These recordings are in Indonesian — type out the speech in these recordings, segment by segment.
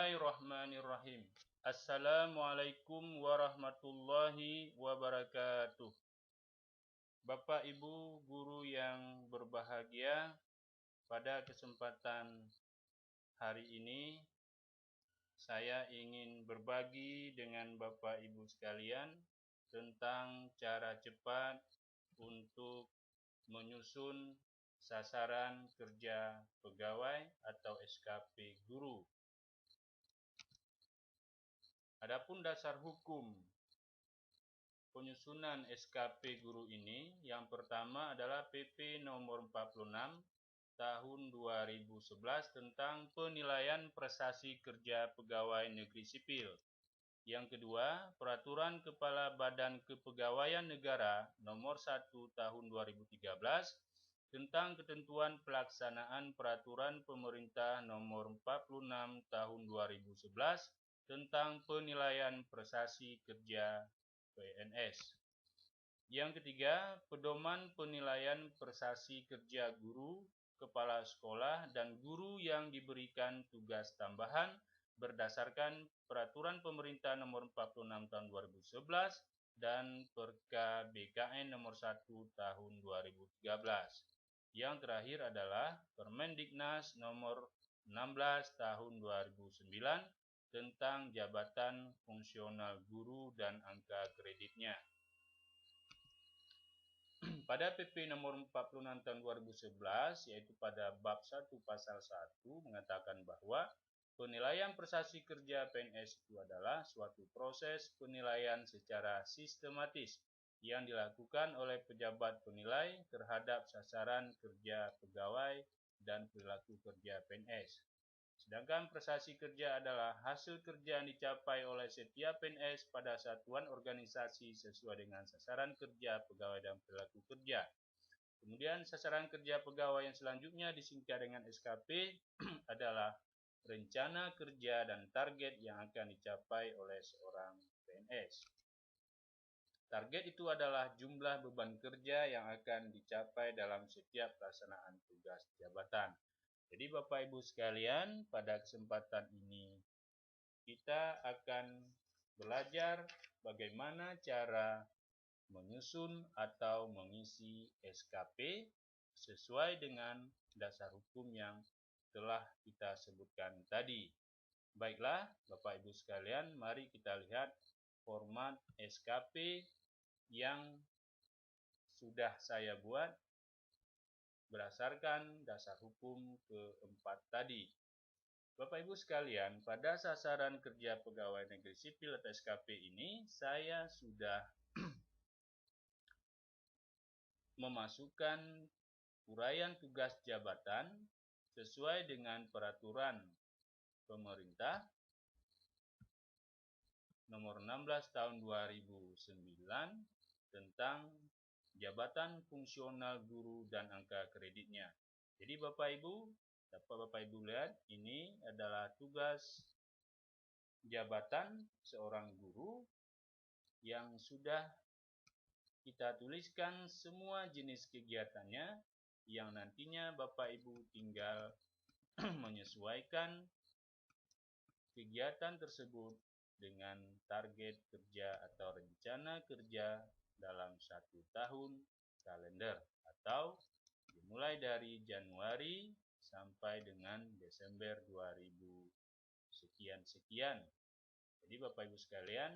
Bismillahirrahmanirrahim. Assalamualaikum warahmatullahi wabarakatuh. Bapak Ibu guru yang berbahagia, pada kesempatan hari ini saya ingin berbagi dengan Bapak Ibu sekalian tentang cara cepat untuk menyusun sasaran kerja pegawai atau SKP guru. Adapun dasar hukum penyusunan SKP guru ini, yang pertama adalah PP nomor 46 tahun 2011 tentang penilaian prestasi kerja pegawai negeri sipil. Yang kedua, Peraturan Kepala Badan Kepegawaian Negara nomor 1 tahun 2013 tentang ketentuan pelaksanaan Peraturan Pemerintah nomor 46 tahun 2011 tentang penilaian prestasi kerja PNS. Yang ketiga, Pedoman Penilaian Prestasi Kerja Guru, Kepala Sekolah, dan Guru yang diberikan tugas tambahan berdasarkan Peraturan Pemerintah nomor 46 tahun 2011 dan Perka BKN nomor 1 tahun 2013. Yang terakhir adalah Permendiknas nomor 16 tahun 2009 tentang jabatan fungsional guru dan angka kreditnya. Pada PP nomor 46 tahun 2011, yaitu pada bab 1 pasal 1 mengatakan bahwa penilaian prestasi kerja PNS itu adalah suatu proses penilaian secara sistematis yang dilakukan oleh pejabat penilai terhadap sasaran kerja pegawai dan perilaku kerja PNS. Sedangkan prestasi kerja adalah hasil kerja yang dicapai oleh setiap PNS pada satuan organisasi sesuai dengan sasaran kerja pegawai dan perilaku kerja. Kemudian sasaran kerja pegawai yang selanjutnya disingkat dengan SKP adalah rencana kerja dan target yang akan dicapai oleh seorang PNS. Target itu adalah jumlah beban kerja yang akan dicapai dalam setiap pelaksanaan tugas jabatan. Jadi Bapak Ibu sekalian, pada kesempatan ini kita akan belajar bagaimana cara menyusun atau mengisi SKP sesuai dengan dasar hukum yang telah kita sebutkan tadi. Baiklah Bapak Ibu sekalian, mari kita lihat format SKP yang sudah saya buat berdasarkan dasar hukum keempat tadi. Bapak Ibu sekalian, pada sasaran kerja pegawai negeri sipil atau SKP ini, saya sudah memasukkan uraian tugas jabatan sesuai dengan peraturan pemerintah nomor 16 tahun 2009 tentang jabatan fungsional guru dan angka kreditnya. Jadi Bapak Ibu, dapat Bapak Ibu lihat, ini adalah tugas jabatan seorang guru yang sudah kita tuliskan semua jenis kegiatannya, yang nantinya Bapak Ibu tinggal menyesuaikan kegiatan tersebut dengan target kerja atau rencana kerja dalam 1 tahun kalender atau dimulai dari Januari sampai dengan Desember 2000 sekian-sekian. Jadi Bapak Ibu sekalian,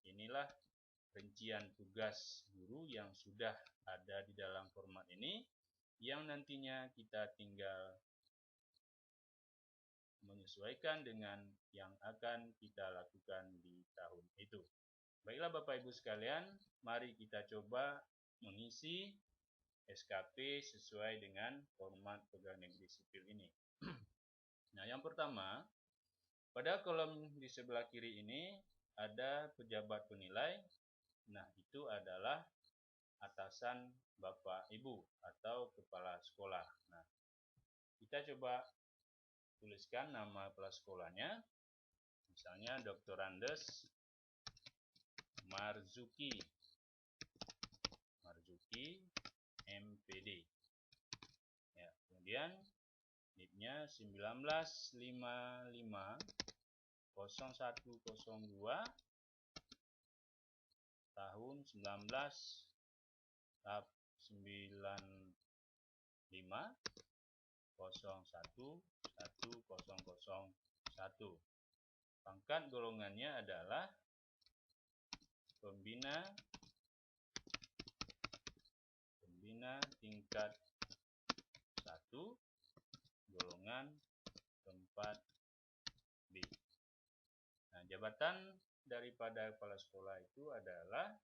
inilah rincian tugas guru yang sudah ada di dalam format ini, yang nantinya kita tinggal menyesuaikan dengan yang akan kita lakukan di tahun itu. Baiklah Bapak Ibu sekalian, mari kita coba mengisi SKP sesuai dengan format pegawai negeri sipil ini. Nah, yang pertama, pada kolom di sebelah kiri ini ada pejabat penilai. Nah, itu adalah atasan Bapak Ibu atau kepala sekolah. Nah, kita coba tuliskan nama kepala sekolahnya. Misalnya Dr. Andes Marzuki MPD. Ya, kemudian NIP-nya 1955 0102 tahun 1995 011001. Pangkat golongannya adalah pembina tingkat 1 golongan tempat B. Nah, jabatan daripada kepala sekolah itu adalah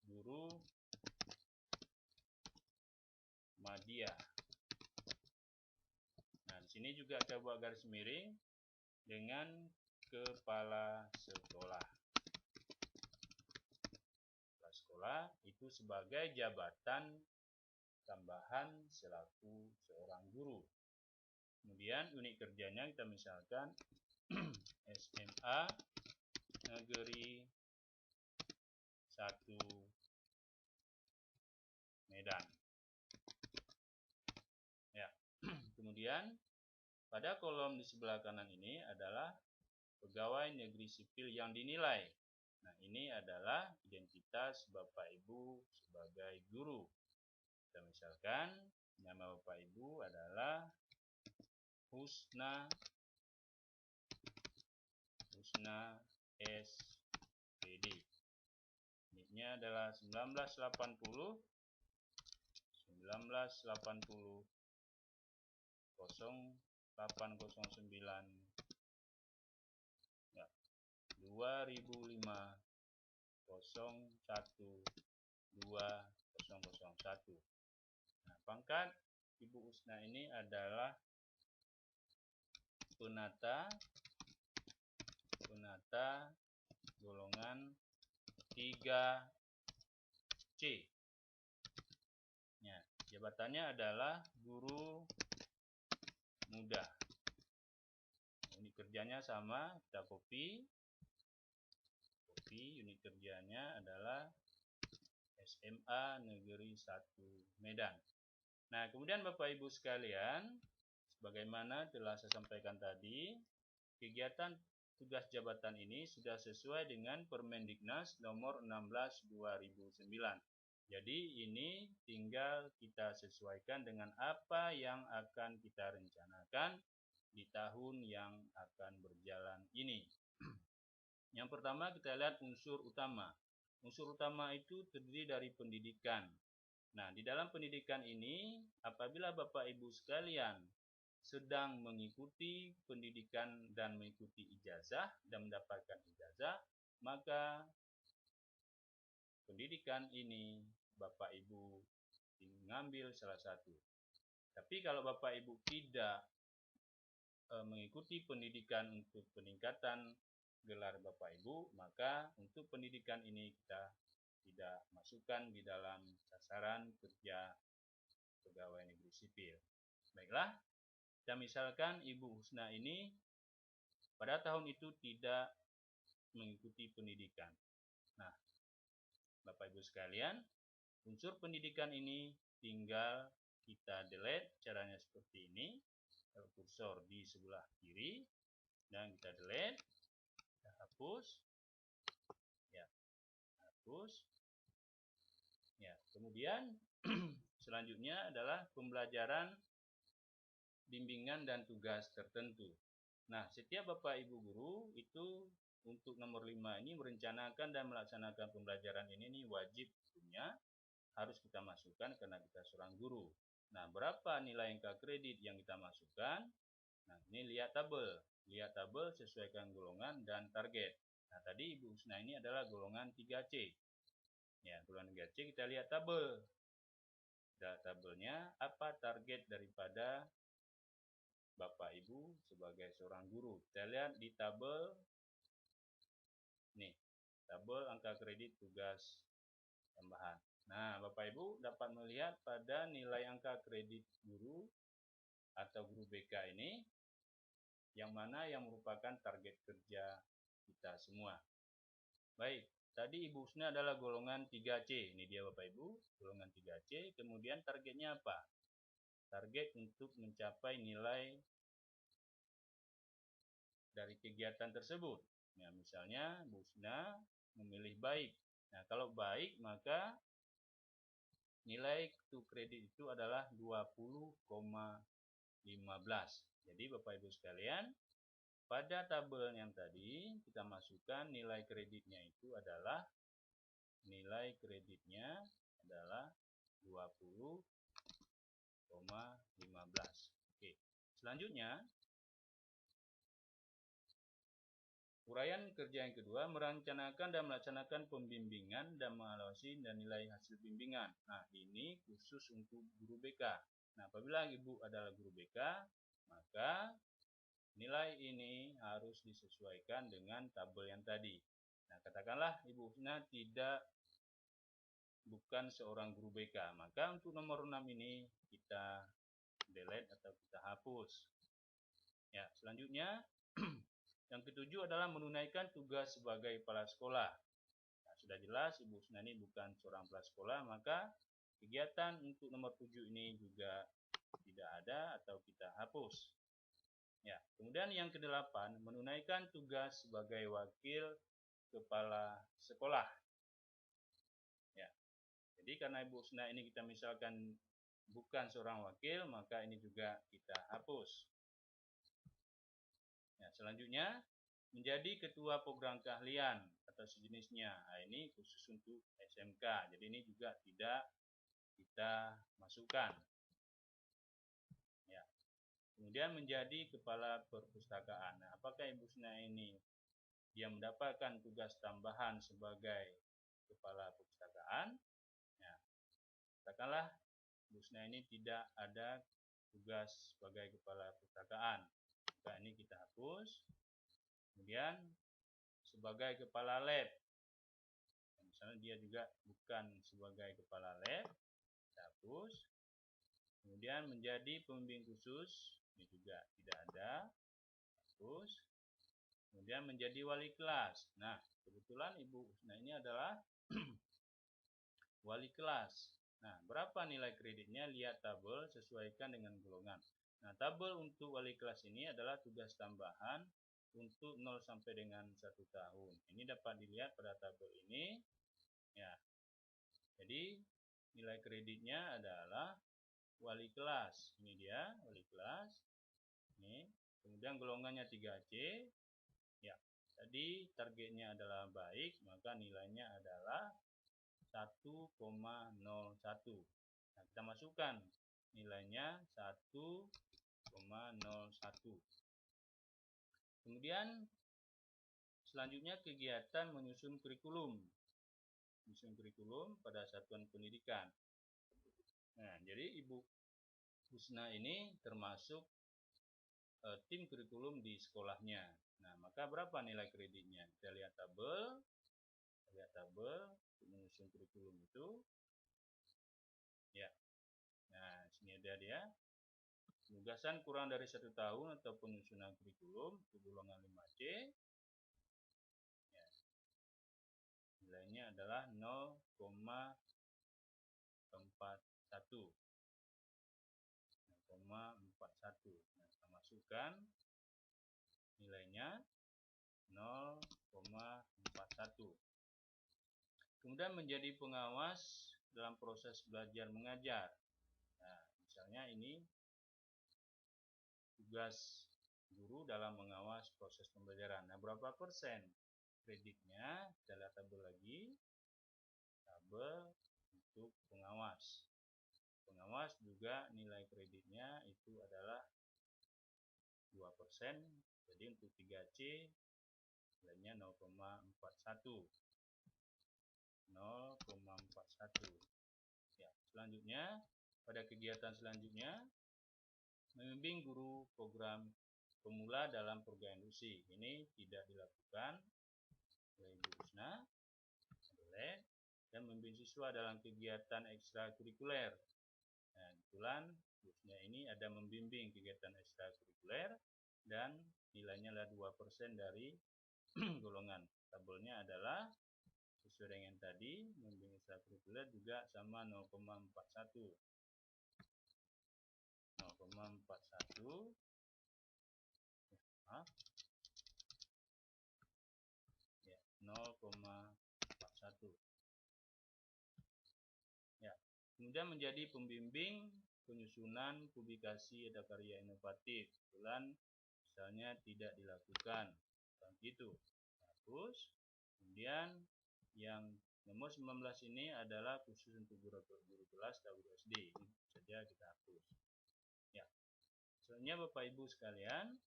guru madya. Nah, di sini juga saya buat garis miring dengan kepala sekolah. Kepala sekolah itu sebagai jabatan tambahan selaku seorang guru. Kemudian unit kerjanya kita misalkan SMA Negeri 1 Medan. Ya. Kemudian pada kolom di sebelah kanan ini adalah pegawai negeri sipil yang dinilai. Nah, ini adalah identitas Bapak Ibu sebagai guru. Kita misalkan nama Bapak Ibu adalah Husna SPD. Niknya adalah 1980 0809 ya, 2005 01 2001. Nah, pangkat Ibu Husna ini adalah penata golongan 3C. Ya, jabatannya adalah guru muda. Unit kerjanya sama, kita copy. Unit kerjanya adalah SMA Negeri 1 Medan. Nah, kemudian Bapak Ibu sekalian, sebagaimana telah saya sampaikan tadi, kegiatan tugas jabatan ini sudah sesuai dengan Permendiknas nomor 16/2009. Jadi ini tinggal kita sesuaikan dengan apa yang akan kita rencanakan di tahun yang akan berjalan ini. Yang pertama kita lihat unsur utama. Unsur utama itu terdiri dari pendidikan. Nah, di dalam pendidikan ini, apabila Bapak Ibu sekalian sedang mengikuti pendidikan dan mengikuti ijazah dan mendapatkan ijazah, maka pendidikan ini Bapak Ibu mengambil salah satu. Tapi kalau Bapak Ibu tidak mengikuti pendidikan untuk peningkatan gelar Bapak Ibu, maka untuk pendidikan ini kita tidak masukkan di dalam sasaran kerja pegawai negeri sipil. Baiklah, kita misalkan Ibu Husna ini pada tahun itu tidak mengikuti pendidikan. Nah, Bapak Ibu sekalian, unsur pendidikan ini tinggal kita delete. Caranya seperti ini. Kursor di sebelah kiri dan kita delete, kita hapus, ya, hapus, ya. Kemudian selanjutnya adalah pembelajaran, bimbingan dan tugas tertentu. Nah, setiap Bapak Ibu guru itu untuk nomor 5 ini merencanakan dan melaksanakan pembelajaran ini wajib punya, harus kita masukkan karena kita seorang guru. Nah, berapa nilai angka kredit yang kita masukkan? Nah, ini lihat tabel. Lihat tabel, sesuaikan golongan dan target. Nah, tadi Ibu Husna ini adalah golongan 3C. Ya, golongan 3C kita lihat tabel. Tabelnya apa target daripada Bapak Ibu sebagai seorang guru. Kita lihat di tabel. Nih, tabel angka kredit tugas tambahan. Nah, Bapak Ibu dapat melihat pada nilai angka kredit guru atau guru BK ini, yang mana yang merupakan target kerja kita semua. Baik, tadi Ibu Husna adalah golongan 3C. Ini dia Bapak Ibu, golongan 3C. Kemudian targetnya apa? target untuk mencapai nilai dari kegiatan tersebut. Nah, misalnya Bu Husna memilih baik. Nah, kalau baik maka nilai kartu kredit itu adalah 20,15. Jadi Bapak Ibu sekalian, pada tabel yang tadi kita masukkan nilai kreditnya adalah 20,15. Oke. Selanjutnya, uraian kerja yang kedua, merencanakan dan melaksanakan pembimbingan dan mengawasi dan nilai hasil bimbingan. Nah, ini khusus untuk guru BK. Nah, apabila Ibu adalah guru BK, maka nilai ini harus disesuaikan dengan tabel yang tadi. Nah, katakanlah Ibu Husna bukan seorang guru BK, maka untuk nomor 6 ini kita delete atau kita hapus. Ya, selanjutnya yang ketujuh adalah menunaikan tugas sebagai kepala sekolah. Nah, sudah jelas Ibu Husna ini bukan seorang kepala sekolah, maka kegiatan untuk nomor 7 ini juga tidak ada atau kita hapus. Ya, kemudian yang kedelapan, menunaikan tugas sebagai wakil kepala sekolah. Ya, jadi karena Ibu Husna ini kita misalkan bukan seorang wakil, maka ini juga kita hapus. Ya, selanjutnya, menjadi ketua program keahlian atau sejenisnya. Nah, ini khusus untuk SMK, jadi ini juga tidak kita masukkan. Ya. Kemudian menjadi kepala perpustakaan. Nah, apakah Ibu Husna ini dia mendapatkan tugas tambahan sebagai kepala perpustakaan? Ya. Katakanlah Ibu Husna ini tidak ada tugas sebagai kepala perpustakaan. Maka ini kita hapus. Kemudian sebagai kepala lab, misalnya dia juga bukan sebagai kepala lab, kita hapus. Kemudian menjadi pembimbing khusus, ini juga tidak ada, hapus. Kemudian menjadi wali kelas. Nah, kebetulan Ibu Husna ini adalah wali kelas. Nah, berapa nilai kreditnya? Lihat tabel, sesuaikan dengan golongan. Nah, tabel untuk wali kelas ini adalah tugas tambahan untuk 0 sampai dengan 1 tahun. Ini dapat dilihat pada tabel ini. Ya. Jadi, nilai kreditnya adalah wali kelas. Ini dia, wali kelas. Ini. Kemudian golongannya 3C. Ya. Tadi targetnya adalah baik, maka nilainya adalah 1,01. Nah, kita masukkan nilainya 1,01. Kemudian selanjutnya kegiatan menyusun kurikulum. Menyusun kurikulum pada satuan pendidikan. Nah, jadi Ibu Husna ini termasuk tim kurikulum di sekolahnya. Nah, maka berapa nilai kreditnya? Kita lihat tabel. Menyusun kurikulum itu. Ya. Nah, sini ada dia. Penugasan kurang dari 1 tahun atau penyusunan kurikulum untuk golongan 5C. Ya. Nilainya adalah 0,41. 0,41. Nah, kita masukkan nilainya 0,41. Kemudian menjadi pengawas dalam proses belajar mengajar. Nah, misalnya ini tugas guru dalam mengawas proses pembelajaran. Nah, berapa persen kreditnya? Kita lihat tabel lagi. Tabel untuk pengawas. Pengawas juga nilai kreditnya itu adalah 2%. Jadi untuk 3C nilainya 0,41. 0,41. Ya, selanjutnya pada kegiatan selanjutnya membimbing guru program pemula dalam program industri. Ini tidak dilakukan oleh Ibu Husna. Dan membimbing siswa dalam kegiatan ekstrakurikuler. Nah, kebetulan Ibu Husna ini ada membimbing kegiatan ekstrakurikuler dan nilainya adalah 2% dari golongan. Tabelnya adalah sesuai dengan tadi, membimbing ekstrakurikuler juga sama 0,41. 0,41. 0,41. Ya. Kemudian menjadi pembimbing penyusunan publikasi ada karya inovatif. Kebetulan misalnya tidak dilakukan. Begitu. Hapus. Kemudian yang nomor 19 ini adalah khusus untuk guru kelas atau guru SD. Ini saja kita hapus. Ya. Selanjutnya Bapak Ibu sekalian,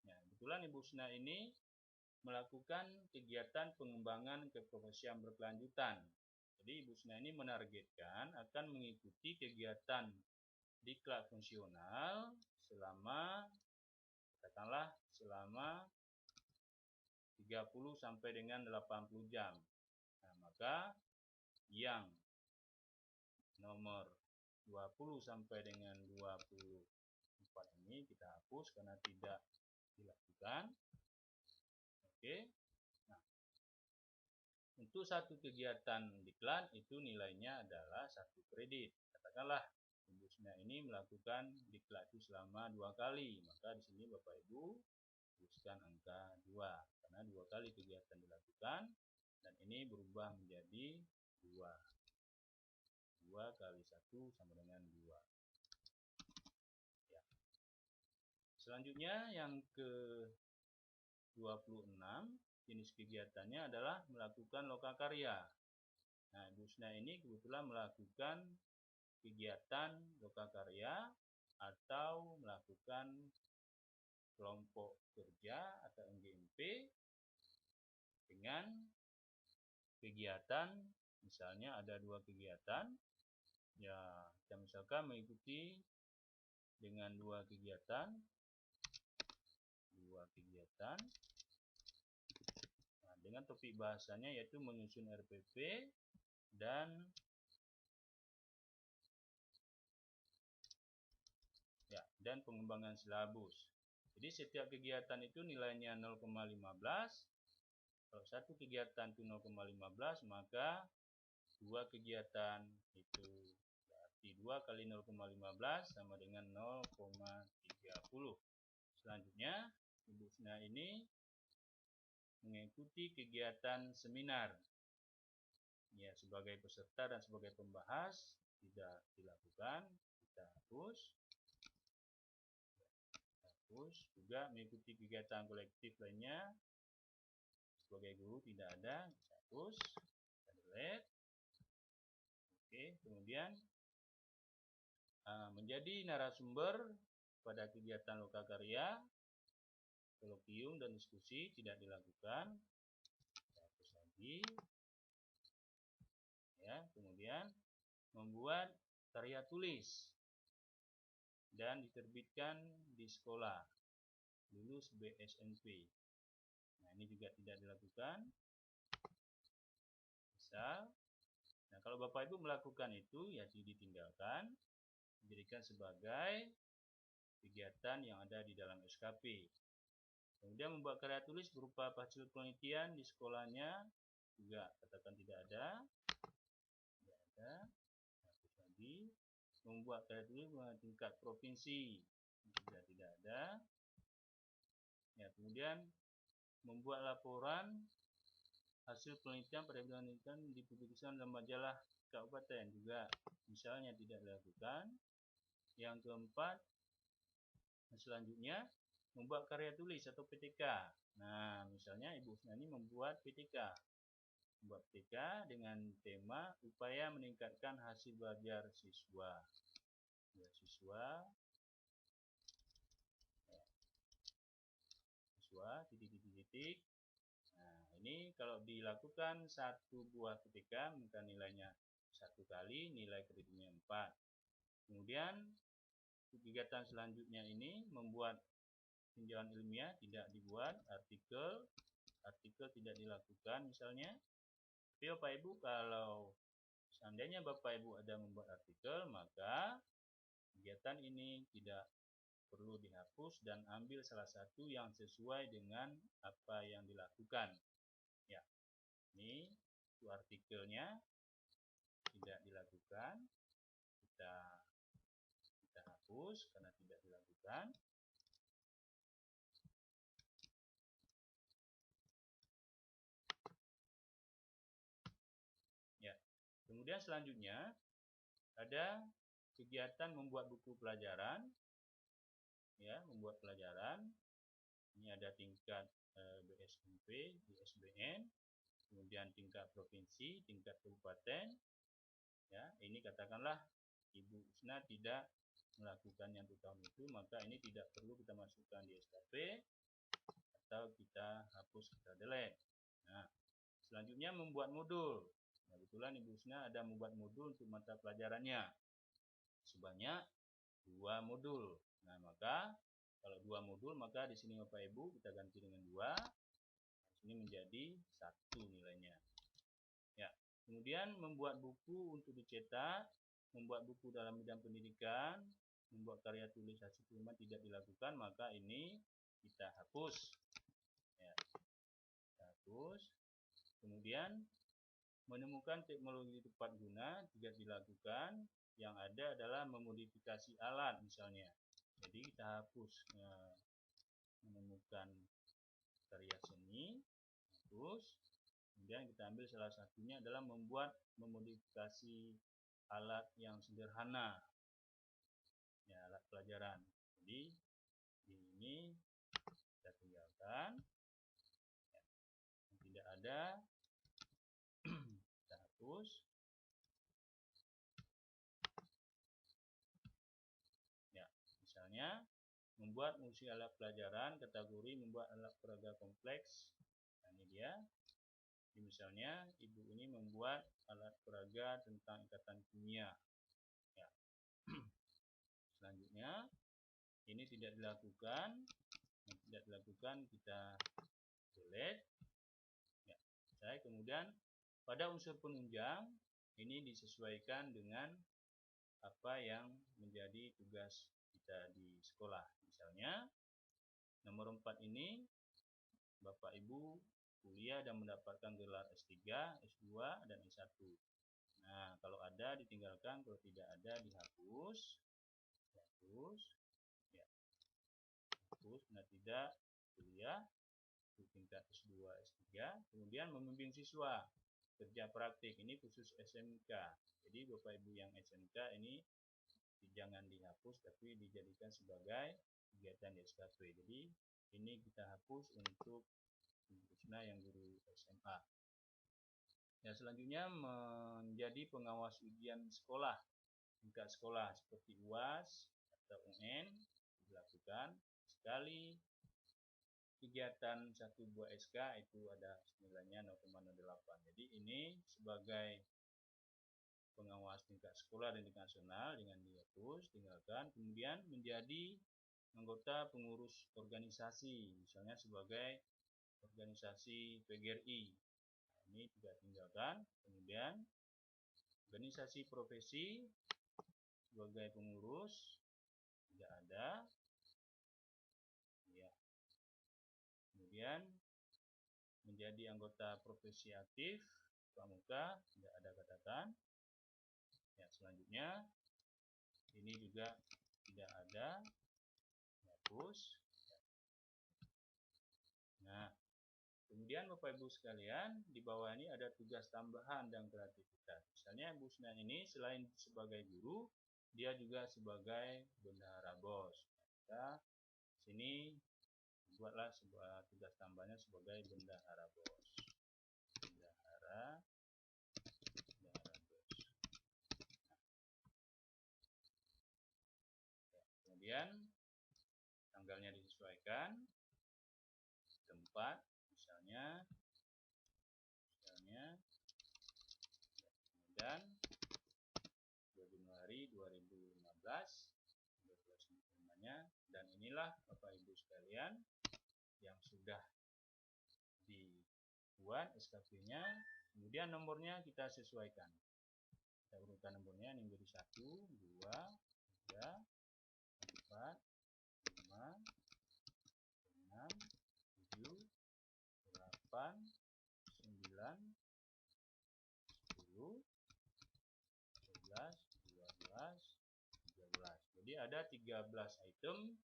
ya, kebetulan Ibu Husna ini melakukan kegiatan pengembangan keprofesian berkelanjutan. Jadi Ibu Husna ini menargetkan akan mengikuti kegiatan diklat fungsional selama katakanlah selama 30 sampai dengan 80 jam. Nah, maka yang nomor 20 sampai dengan 24 ini kita hapus karena tidak dilakukan. Oke. Nah, untuk satu kegiatan diklat itu nilainya adalah 1 kredit. Katakanlah Ibu Husna ini melakukan diklat itu selama 2 kali, maka di sini Bapak Ibu tuliskan angka 2 karena 2 kali kegiatan dilakukan dan ini berubah menjadi 2. 2 kali 1 sama dengan 2. Ya. Selanjutnya yang ke-26 jenis kegiatannya adalah melakukan lokakarya. Nah, Ibu Husna ini kebetulan melakukan kegiatan lokakarya atau melakukan kelompok kerja atau NGMP dengan kegiatan, misalnya ada 2 kegiatan, ya kita misalkan mengikuti dengan 2 kegiatan, nah, dengan topik bahasanya yaitu menyusun RPP dan pengembangan silabus. Jadi setiap kegiatan itu nilainya 0,15. Kalau satu kegiatan itu 0,15, maka 2 kegiatan itu berarti 2 kali 0,15 sama dengan 0,30. Selanjutnya Ibu Husna ini mengikuti kegiatan seminar. Ya, sebagai peserta dan sebagai pembahas tidak dilakukan, kita hapus. Juga mengikuti kegiatan kolektif lainnya sebagai guru tidak ada, kita hapus, kita delete. Oke, kemudian menjadi narasumber pada kegiatan lokakarya, kolokvium dan diskusi tidak dilakukan, kita hapus lagi. Ya, kemudian membuat karya tulis dan diterbitkan di sekolah, lulus BSNP. Nah, ini juga tidak dilakukan. Misal, nah kalau Bapak Ibu melakukan itu ya ditinggalkan, dijadikan sebagai kegiatan yang ada di dalam SKP. Kemudian membuat karya tulis berupa hasil penelitian di sekolahnya juga katakan tidak ada. Hapus lagi. Membuat karya tulis tingkat provinsi juga tidak ada. Ya, kemudian membuat laporan hasil penelitian pada bidang penelitian dipublikasikan dalam majalah kabupaten juga misalnya tidak dilakukan. Yang keempat, selanjutnya membuat karya tulis atau PTK. Nah, misalnya Ibu Husna ini membuat PTK. Membuat PTK dengan tema upaya meningkatkan hasil belajar siswa. Titik. Nah, ini kalau dilakukan 1 buah PTK maka nilainya 1 kali, nilai kreditnya 4. Kemudian kegiatan selanjutnya ini membuat tinjauan ilmiah tidak dibuat, artikel tidak dilakukan misalnya. Tapi Bapak Ibu kalau seandainya Bapak Ibu ada membuat artikel, maka kegiatan ini tidak perlu dihapus dan ambil salah satu yang sesuai dengan apa yang dilakukan. Ya, ini itu artikelnya tidak dilakukan, kita hapus karena tidak dilakukan. Kemudian selanjutnya ada kegiatan membuat buku pelajaran, ya, membuat pelajaran. Ini ada tingkat BSMP, ISBN, kemudian tingkat provinsi, tingkat kabupaten. Ya, ini katakanlah Ibu Husna tidak melakukannya untuk tahun itu, maka ini tidak perlu kita masukkan di SKP atau kita hapus, kita delete. Nah, selanjutnya membuat modul. Nah, kebetulan Ibu Husna ada membuat modul untuk mata pelajarannya sebanyak 2 modul. Nah, maka kalau 2 modul, maka di sini Bapak Ibu kita ganti dengan 2. Ini menjadi 1 nilainya. Ya. Kemudian membuat buku untuk dicetak, membuat buku dalam bidang pendidikan, membuat karya tulis hasil pengumuman tidak dilakukan, maka ini kita hapus. Ya. Kita hapus. Kemudian menemukan teknologi tepat guna tidak dilakukan, yang ada adalah memodifikasi alat misalnya. Jadi kita hapus menemukan karya seni, hapus. Kemudian kita ambil salah satunya adalah memodifikasi alat yang sederhana, ya, alat pelajaran. Jadi ini kita tinggalkan, ya, tidak ada, kita hapus. Ya, misalnya membuat fungsi alat pelajaran, kategori membuat alat peraga kompleks. Nah, ini dia. Misalnya ibu ini membuat alat peraga tentang ikatan kimia. Ya. Selanjutnya ini tidak dilakukan, kita delete. Ya. Saya kemudian pada unsur penunjang ini disesuaikan dengan apa yang menjadi tugas kita di sekolah. Misalnya nomor 4 ini Bapak Ibu kuliah dan mendapatkan gelar S3, S2, dan S1. Nah, kalau ada ditinggalkan, kalau tidak ada dihapus. Hapus. Ya. Hapus, nah tidak kuliah tingkat S2, S3. Kemudian membimbing siswa kerja praktik, ini khusus SMK. Jadi Bapak Ibu yang SMK ini jangan dihapus, tapi dijadikan sebagai kegiatan di SKP. Jadi ini kita hapus untuk yang guru SMA. Ya, selanjutnya menjadi pengawas ujian sekolah, tingkat sekolah seperti UAS atau UN dilakukan sekali. Kegiatan 1 buah SK itu ada nilainya 0,08. Jadi ini sebagai pengawas tingkat sekolah dan tingkat nasional dengan dihapus, tinggalkan. Kemudian menjadi anggota pengurus organisasi, misalnya sebagai organisasi PGRI. Nah, ini juga tinggalkan. Kemudian organisasi profesi sebagai pengurus tidak ada. Ya. Kemudian menjadi anggota profesi aktif pramuka tidak ada, katakan. Ya, selanjutnya ini juga tidak ada, hapus. Nah, kemudian Bapak Ibu sekalian, di bawah ini ada tugas tambahan dan kreativitas. Misalnya Ibu Husna ini selain sebagai guru, dia juga sebagai bendahara BOS. Kita sini buatlah sebuah tugas tambahnya sebagai bendahara BOS. Bendahara BOS. Ya, kemudian tanggalnya disesuaikan, tempat misalnya dan 2 Januari 2015 dan inilah Bapak Ibu sekalian yang sudah dibuat SKP-nya. Kemudian nomornya kita sesuaikan, kita urutkan nomornya, ini menjadi 1, 2, 3, 4, 5, 6, 7, 8, 9, 10, 11, 12, 13. Jadi ada 13 item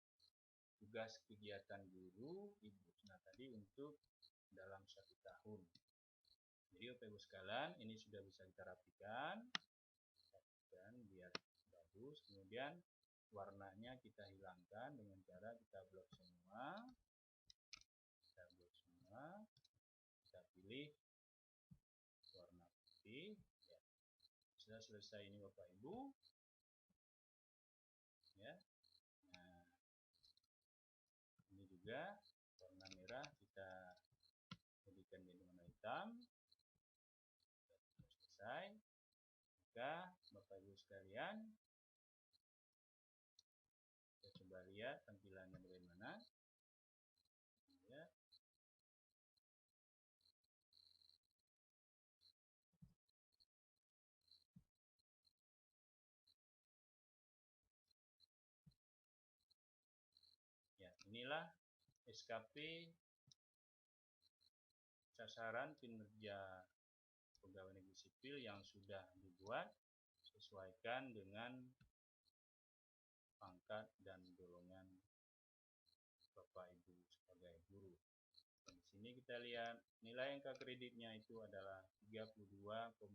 tugas kegiatan guru Ibu Husna tadi untuk dalam 1 tahun. Jadi Bapak Ibu sekalian, ini sudah bisa kita rapikan dan biar bagus. Kemudian warnanya kita hilangkan dengan cara kita blok semua. Kita pilih warna putih. Ya. Sudah selesai ini Bapak Ibu. Ya. Nah, ini juga warna merah kita jadikan jadi warna hitam. Sudah selesai. Maka Bapak Ibu sekalian, kita coba lihat tampilannya bagaimana. Ya. Ya, inilah SKP sasaran kinerja pegawai negeri sipil yang sudah dibuat sesuaikan dengan pangkat dan golongan Bapak Ibu sebagai guru. Dan di sini kita lihat nilai angka kreditnya itu adalah 32,85.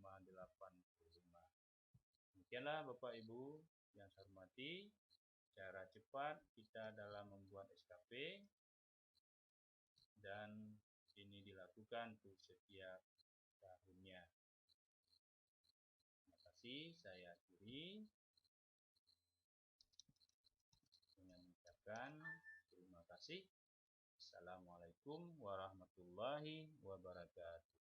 Demikianlah Bapak Ibu yang saya hormati, cara cepat kita dalam membuat SKP dan ini dilakukan untuk setiap tahunnya. Terima kasih, saya akhiri dengan mengucapkan terima kasih. Assalamualaikum warahmatullahi wabarakatuh.